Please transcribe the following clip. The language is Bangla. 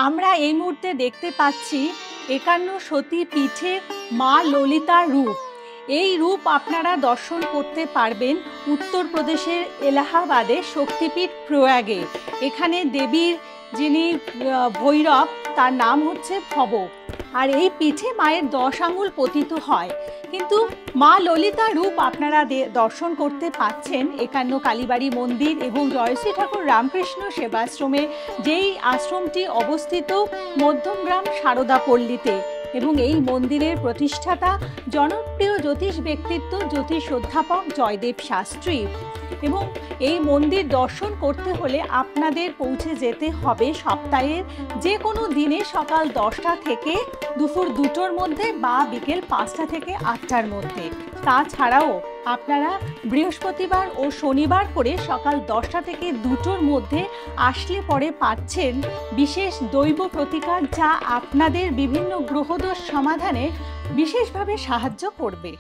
আমরা এই মুহূর্তে দেখতে পাচ্ছি ৫১ সতী পীঠের মা ললিতার রূপ। এই রূপ আপনারা দর্শন করতে পারবেন উত্তরপ্রদেশের এলাহাবাদে শক্তিপীঠ প্রয়াগে। এখানে দেবীর যিনি ভৈরব তার নাম হচ্ছে ভব। আর এই পীঠে মায়ের ১০ আঙুল পতিত হয়। কিন্তু মা ললিতার রূপ আপনারা দর্শন করতে পাচ্ছেন ৫১ কালীবাড়ি মন্দির এবং জয়শ্রী ঠাকুর রামকৃষ্ণ সেবাশ্রমে, যেই আশ্রমটি অবস্থিত মধ্যমগ্রাম সারদাপল্লীতে। এবং এই মন্দিরের প্রতিষ্ঠাতা জনপ্রিয় জ্যোতিষ ব্যক্তিত্ব জ্যোতিষ অধ্যাপক জয়দেব শাস্ত্রী। এবং এই মন্দির দর্শন করতে হলে আপনাদের পৌঁছে যেতে হবে সপ্তাহের যে কোনো দিনে সকাল ১০টা থেকে দুপুর ২টোর মধ্যে বা বিকেল ৫টা থেকে ৮টার মধ্যে। তাছাড়াও আপনারা বৃহস্পতিবার ও শনিবার করে সকাল ১০টা থেকে ২টোর মধ্যে আসলে পরে পাচ্ছেন বিশেষ দৈব প্রতিকার, যা আপনাদের বিভিন্ন গ্রহদোষ সমাধানে বিশেষভাবে সাহায্য করবে।